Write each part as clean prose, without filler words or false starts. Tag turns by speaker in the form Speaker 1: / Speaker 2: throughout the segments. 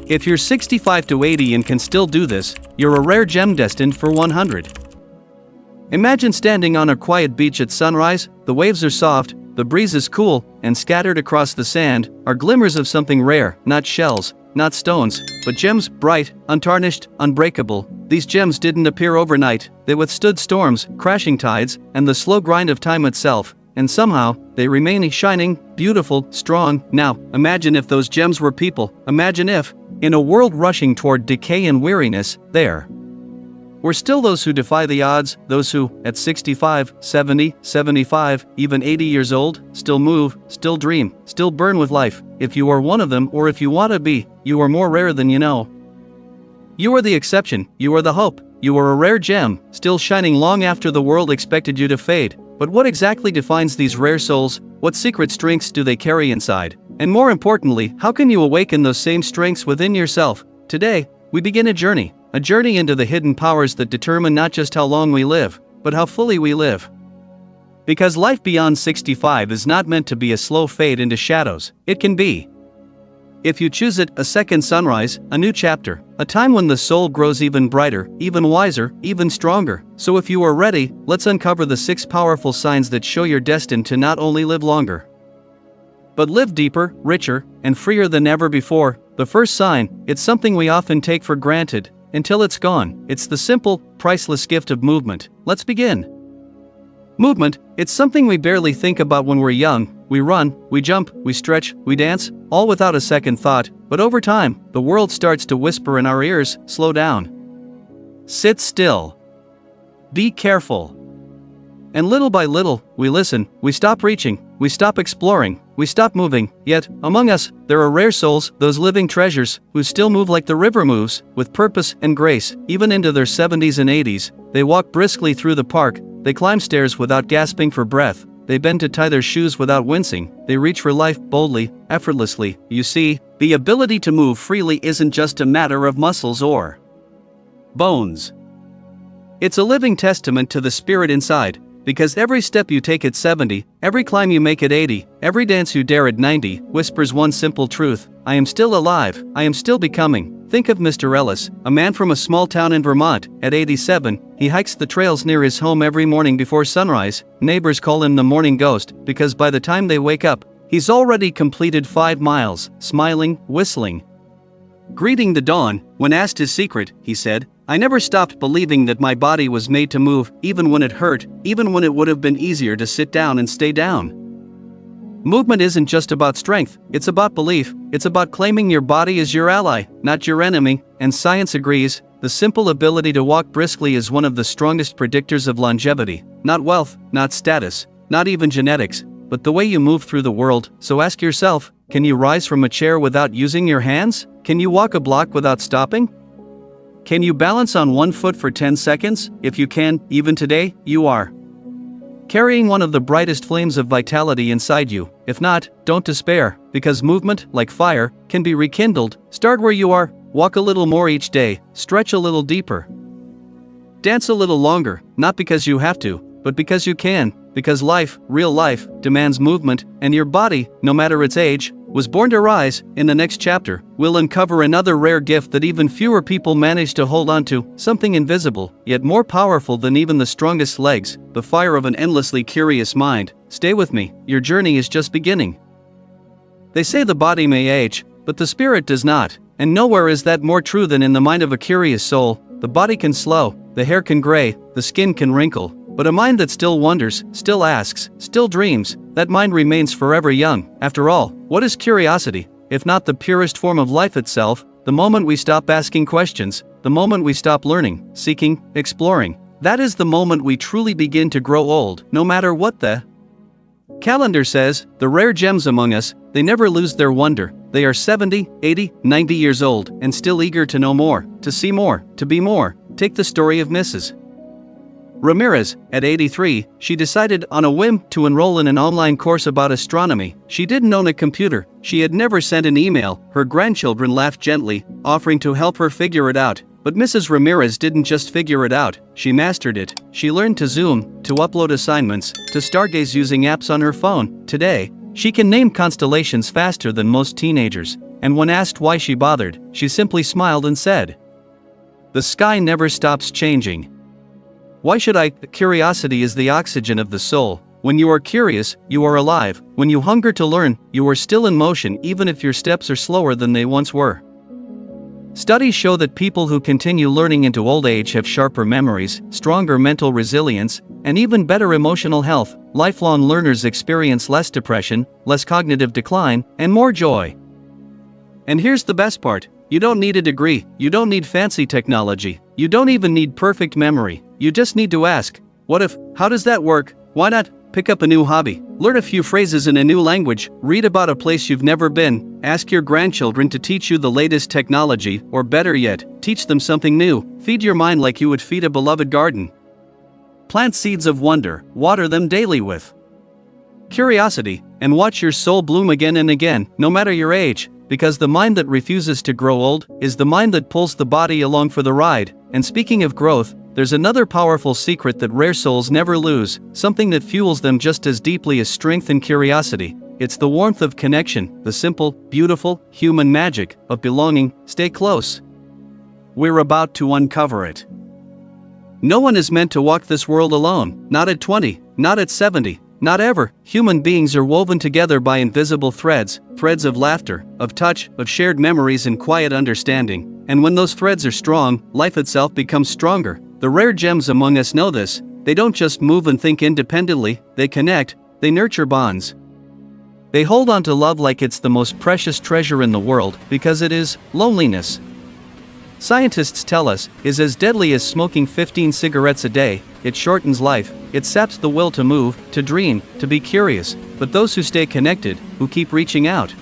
Speaker 1: If you're 65 to 80 and can still do this, you're a rare gem destined for 100. Imagine standing on a quiet beach at sunrise, the waves are soft, the breeze is cool, and scattered across the sand are glimmers of something rare, not shells, not stones, but gems, bright, untarnished, unbreakable. These gems didn't appear overnight, they withstood storms, crashing tides, and the slow grind of time itself, and somehow, they remain shining, beautiful, strong. Now, imagine if those gems were people. Imagine if, in a world rushing toward decay and weariness, there were still those who defy the odds, those who, at 65, 70, 75, even 80 years old, still move, still dream, still burn with life. If you are one of them, or if you want to be, you are more rare than you know. You are the exception, you are the hope, you are a rare gem, still shining long after the world expected you to fade. But what exactly defines these rare souls? What secret strengths do they carry inside? And more importantly, how can you awaken those same strengths within yourself? Today, we begin a journey into the hidden powers that determine not just how long we live, but how fully we live. Because life beyond 65 is not meant to be a slow fade into shadows, it can be, if you choose it, a second sunrise, a new chapter, a time when the soul grows even brighter, even wiser, even stronger. So if you are ready, let's uncover the 6 powerful signs that show you're destined to not only live longer, but live deeper, richer, and freer than ever before. The first sign, it's something we often take for granted, until it's gone. It's the simple, priceless gift of movement. Let's begin. Movement, it's something we barely think about when we're young. We run, we jump, we stretch, we dance, all without a second thought. But over time, the world starts to whisper in our ears, slow down. Sit still. Be careful. And little by little, we listen, we stop reaching, we stop exploring, we stop moving. Yet, among us, there are rare souls, those living treasures, who still move like the river moves, with purpose and grace. Even into their 70s and 80s, they walk briskly through the park, they climb stairs without gasping for breath, they bend to tie their shoes without wincing, they reach for life boldly, effortlessly. You see, the ability to move freely isn't just a matter of muscles or bones. It's a living testament to the spirit inside. Because every step you take at 70, every climb you make at 80, every dance you dare at 90, whispers one simple truth: I am still alive, I am still becoming. Think of Mr. Ellis, a man from a small town in Vermont. At 87, he hikes the trails near his home every morning before sunrise. Neighbors call him the morning ghost, because by the time they wake up, he's already completed 5 miles, smiling, whistling, greeting the dawn. When asked his secret, he said, I never stopped believing that my body was made to move, even when it hurt, even when it would have been easier to sit down and stay down. Movement isn't just about strength, it's about belief. It's about claiming your body as your ally, not your enemy. And science agrees, the simple ability to walk briskly is one of the strongest predictors of longevity. Not wealth, not status, not even genetics, but the way you move through the world. So ask yourself, can you rise from a chair without using your hands? Can you walk a block without stopping? Can you balance on one foot for 10 seconds? If you can, even today, you are carrying one of the brightest flames of vitality inside you. If not, don't despair, because movement, like fire, can be rekindled. Start where you are, walk a little more each day, stretch a little deeper, dance a little longer, not because you have to, but because you can, because life, real life, demands movement, and your body, no matter its age, was born to rise. In the next chapter, we'll uncover another rare gift that even fewer people manage to hold on to, something invisible, yet more powerful than even the strongest legs, the fire of an endlessly curious mind. Stay with me, your journey is just beginning. They say the body may age, but the spirit does not, and nowhere is that more true than in the mind of a curious soul. The body can slow, the hair can gray, the skin can wrinkle, but a mind that still wonders, still asks, still dreams, that mind remains forever young. After all, what is curiosity, if not the purest form of life itself? The moment we stop asking questions, the moment we stop learning, seeking, exploring, that is the moment we truly begin to grow old. No matter what the calendar says, the rare gems among us, they never lose their wonder. They are 70, 80, 90 years old, and still eager to know more, to see more, to be more. Take the story of Mrs. Ramirez. At 83, she decided on a whim to enroll in an online course about astronomy. She didn't own a computer, she had never sent an email. Her grandchildren laughed gently, offering to help her figure it out. But Mrs. Ramirez didn't just figure it out, she mastered it. She learned to Zoom, to upload assignments, to stargaze using apps on her phone. Today, she can name constellations faster than most teenagers. and when asked why she bothered, she simply smiled and said, "The sky never stops changing. Why should I? Curiosity is the oxygen of the soul. When you are curious, you are alive. When you hunger to learn, you are still in motion even if your steps are slower than they once were." Studies show that people who continue learning into old age have sharper memories, stronger mental resilience, and even better emotional health. Lifelong learners experience less depression, less cognitive decline, and more joy. And here's the best part: you don't need a degree, you don't need fancy technology, you don't even need perfect memory. You just need to ask, "What if? How does that work? Why not?" Pick up a new hobby, learn a few phrases in a new language, read about a place you've never been, ask your grandchildren to teach you the latest technology, or better yet, teach them something new. Feed your mind like you would feed a beloved garden. Plant seeds of wonder, water them daily with curiosity, and watch your soul bloom again and again, no matter your age, because the mind that refuses to grow old is the mind that pulls the body along for the ride. And speaking of growth, there's another powerful secret that rare souls never lose, something that fuels them just as deeply as strength and curiosity. It's the warmth of connection, the simple, beautiful, human magic of belonging. Stay close. We're about to uncover it. No one is meant to walk this world alone, not at 20, not at 70, not ever. Human beings are woven together by invisible threads, threads of laughter, of touch, of shared memories and quiet understanding. And when those threads are strong, life itself becomes stronger. The rare gems among us know this. They don't just move and think independently, they connect, they nurture bonds. They hold on to love like it's the most precious treasure in the world, because it is. Loneliness, scientists tell us, is as deadly as smoking 15 cigarettes a day. It shortens life, it saps the will to move, to dream, to be curious. But those who stay connected, who keep reaching out,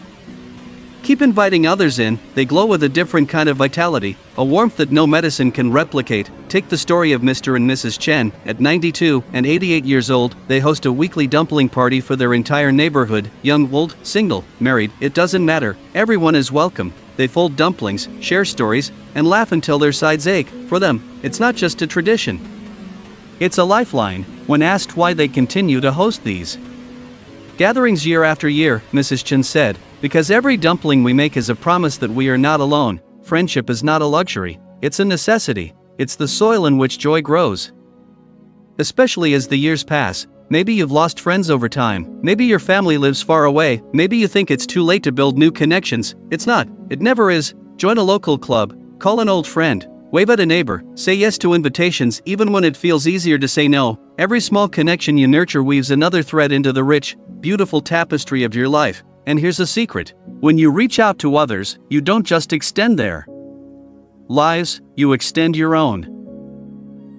Speaker 1: keep inviting others in, they glow with a different kind of vitality, a warmth that no medicine can replicate. Take the story of Mr. and Mrs. Chen. At 92 and 88 years old, they host a weekly dumpling party for their entire neighborhood. Young, old, single, married, it doesn't matter, everyone is welcome. They fold dumplings, share stories, and laugh until their sides ache. For them, it's not just a tradition, it's a lifeline. When asked why they continue to host these gatherings year after year, Mrs. Chen said, "Because every dumpling we make is a promise that we are not alone. Friendship is not a luxury, it's a necessity. It's the soil in which joy grows." Especially as the years pass, maybe you've lost friends over time, maybe your family lives far away, maybe you think it's too late to build new connections. It's not, it never is. Join a local club, call an old friend, wave at a neighbor, say yes to invitations even when it feels easier to say no. Every small connection you nurture weaves another thread into the rich, beautiful tapestry of your life. And here's a secret: when you reach out to others, you don't just extend their lives, you extend your own.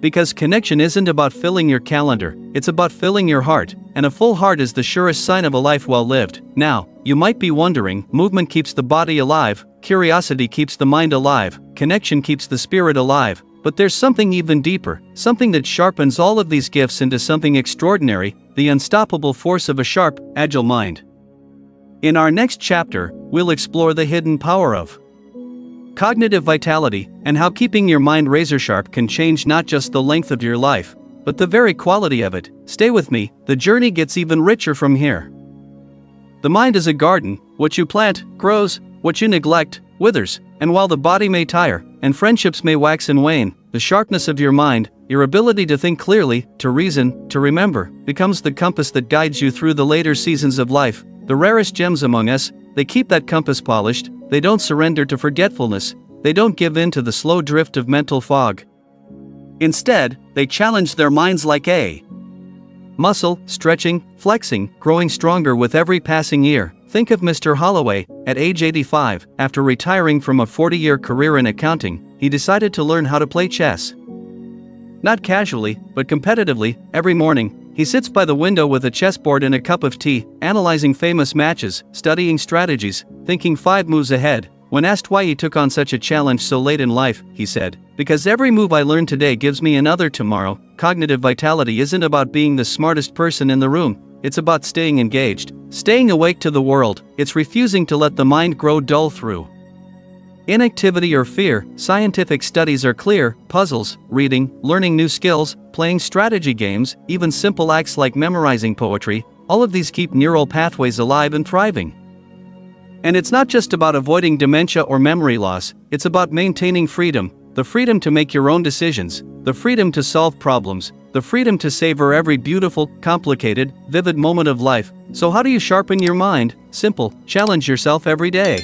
Speaker 1: Because connection isn't about filling your calendar, it's about filling your heart, and a full heart is the surest sign of a life well lived. Now, you might be wondering, movement keeps the body alive, curiosity keeps the mind alive, connection keeps the spirit alive. But there's something even deeper, something that sharpens all of these gifts into something extraordinary: the unstoppable force of a sharp, agile mind. In our next chapter, we'll explore the hidden power of cognitive vitality, and how keeping your mind razor-sharp can change not just the length of your life, but the very quality of it. Stay with me, the journey gets even richer from here. The mind is a garden: what you plant, grows; what you neglect, withers. And while the body may tire, and friendships may wax and wane, the sharpness of your mind, your ability to think clearly, to reason, to remember, becomes the compass that guides you through the later seasons of life. The rarest gems among us, they keep that compass polished. They don't surrender to forgetfulness, they don't give in to the slow drift of mental fog. Instead, they challenge their minds like a muscle, stretching, flexing, growing stronger with every passing year. Think of Mr. Holloway. At age 85, after retiring from a 40-year career in accounting, he decided to learn how to play chess. Not casually, but competitively. Every morning, he sits by the window with a chessboard and a cup of tea, analyzing famous matches, studying strategies, thinking 5 moves ahead. When asked why he took on such a challenge so late in life, he said, "Because every move I learn today gives me another tomorrow." Cognitive vitality isn't about being the smartest person in the room, it's about staying engaged, staying awake to the world. It's refusing to let the mind grow dull through inactivity or fear. Scientific studies are clear: puzzles, reading, learning new skills, playing strategy games, even simple acts like memorizing poetry, all of these keep neural pathways alive and thriving. And it's not just about avoiding dementia or memory loss, it's about maintaining freedom, the freedom to make your own decisions, the freedom to solve problems, the freedom to savor every beautiful, complicated, vivid moment of life. So how do you sharpen your mind? Simple, challenge yourself every day.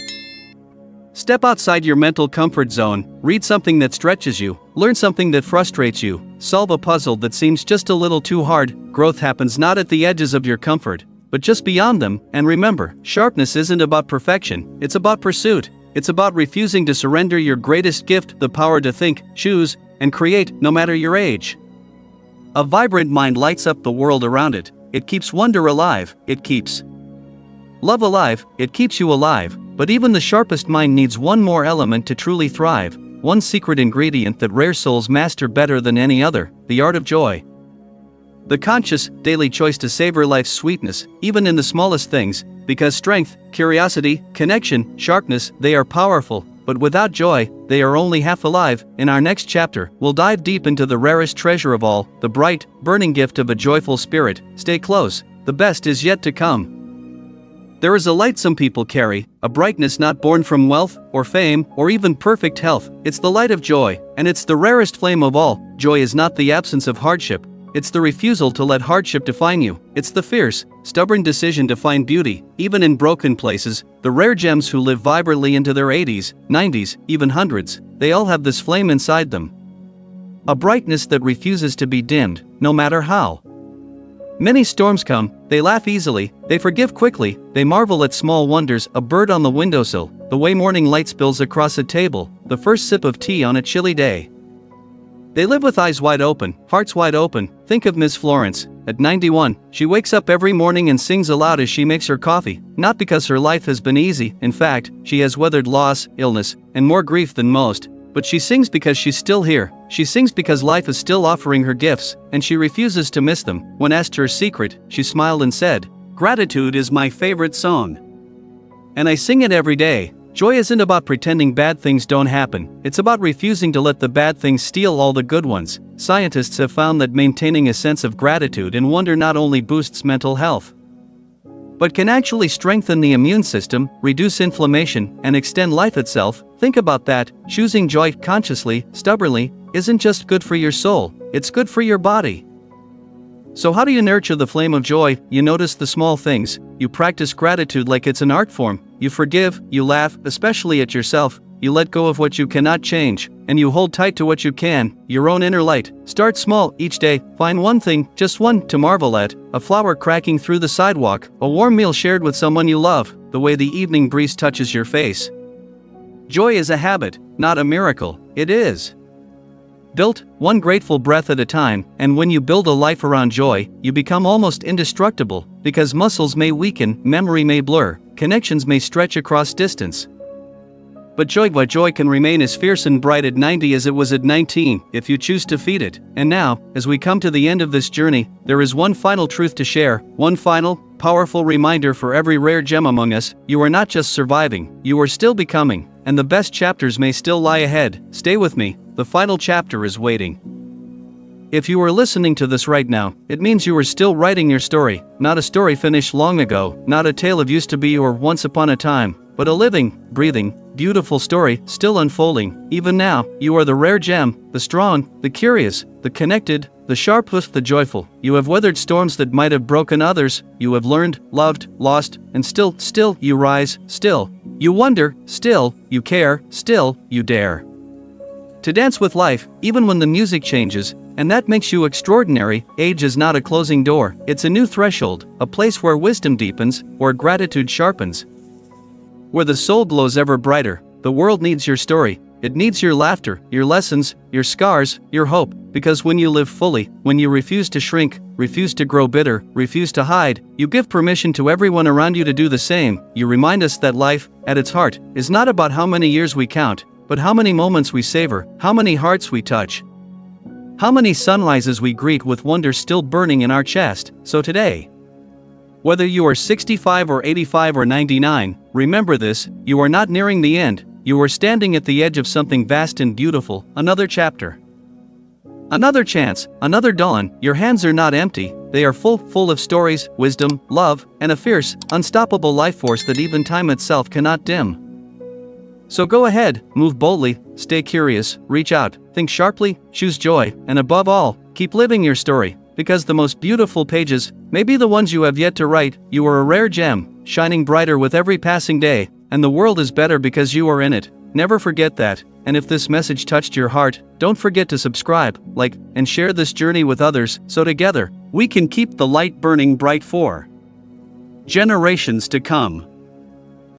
Speaker 1: Step outside your mental comfort zone, read something that stretches you, learn something that frustrates you, solve a puzzle that seems just a little too hard. Growth happens not at the edges of your comfort, but just beyond them. And remember, sharpness isn't about perfection, it's about pursuit. It's about refusing to surrender your greatest gift, the power to think, choose, and create, no matter your age. A vibrant mind lights up the world around it. It keeps wonder alive, it keeps love alive, it keeps you alive. But even the sharpest mind needs one more element to truly thrive, one secret ingredient that rare souls master better than any other: the art of joy. The conscious, daily choice to savor life's sweetness, even in the smallest things, because strength, curiosity, connection, sharpness, they are powerful, but without joy, they are only half alive. In our next chapter, we'll dive deep into the rarest treasure of all, the bright, burning gift of a joyful spirit. Stay close, the best is yet to come. There is a light some people carry, a brightness not born from wealth, or fame, or even perfect health. It's the light of joy, and it's the rarest flame of all. Joy is not the absence of hardship. It's the refusal to let hardship define you. It's the fierce, stubborn decision to find beauty, even in broken places. The rare gems who live vibrantly into their 80s, 90s, even hundreds, they all have this flame inside them. A brightness that refuses to be dimmed, no matter how many storms come. They laugh easily, they forgive quickly, they marvel at small wonders: a bird on the windowsill, the way morning light spills across a table, the first sip of tea on a chilly day. They live with eyes wide open, hearts wide open. Think of Miss Florence. At 91, she wakes up every morning and sings aloud as she makes her coffee, not because her life has been easy. In fact, she has weathered loss, illness, and more grief than most. But she sings because she's still here. She sings because life is still offering her gifts, and she refuses to miss them. When asked her secret, she smiled and said, "Gratitude is my favorite song. And I sing it every day." Joy isn't about pretending bad things don't happen, it's about refusing to let the bad things steal all the good ones. Scientists have found that maintaining a sense of gratitude and wonder not only boosts mental health, but can actually strengthen the immune system, reduce inflammation, and extend life itself. Think about that. Choosing joy consciously, stubbornly, isn't just good for your soul, it's good for your body. So how do you nurture the flame of joy? You notice the small things, you practice gratitude like it's an art form, you forgive, you laugh, especially at yourself, you let go of what you cannot change, and you hold tight to what you can, your own inner light. Start small each day, find one thing, just one, to marvel at: a flower cracking through the sidewalk, a warm meal shared with someone you love, the way the evening breeze touches your face. Joy is a habit, not a miracle, it is built, one grateful breath at a time. And when you build a life around joy, you become almost indestructible, because muscles may weaken, memory may blur, connections may stretch across distance, but joy can remain as fierce and bright at 90 as it was at 19, if you choose to feed it. And now, as we come to the end of this journey, there is one final truth to share, one final, powerful reminder for every rare gem among us: you are not just surviving, you are still becoming, and the best chapters may still lie ahead. Stay with me, the final chapter is waiting. If you are listening to this right now, it means you are still writing your story, not a story finished long ago, not a tale of used to be or once upon a time, but a living, breathing, beautiful story, still unfolding. Even now, you are the rare gem, the strong, the curious, the connected, the sharp-hoofed, the joyful. You have weathered storms that might have broken others, you have learned, loved, lost, and still you rise, still you wonder, still you care, still you dare to dance with life, even when the music changes, and that makes you extraordinary. Age is not a closing door, it's a new threshold, a place where wisdom deepens, where gratitude sharpens, where the soul glows ever brighter. The world needs your story, it needs your laughter, your lessons, your scars, your hope, because when you live fully, when you refuse to shrink, refuse to grow bitter, refuse to hide, you give permission to everyone around you to do the same. You remind us that life, at its heart, is not about how many years we count, but how many moments we savor, how many hearts we touch, how many sunrises we greet with wonder still burning in our chest. So today, whether you are 65 or 85 or 99, remember this: you are not nearing the end, you are standing at the edge of something vast and beautiful, another chapter, another chance, another dawn. Your hands are not empty, They are full of stories, wisdom, love, and a fierce, unstoppable life force that even time itself cannot dim. So go ahead, move boldly, stay curious, reach out, think sharply, choose joy, and above all, keep living your story, because the most beautiful pages may be the ones you have yet to write. You are a rare gem, shining brighter with every passing day, and the world is better because you are in it. Never forget that, and if this message touched your heart, don't forget to subscribe, like, and share this journey with others, so together, we can keep the light burning bright for generations to come.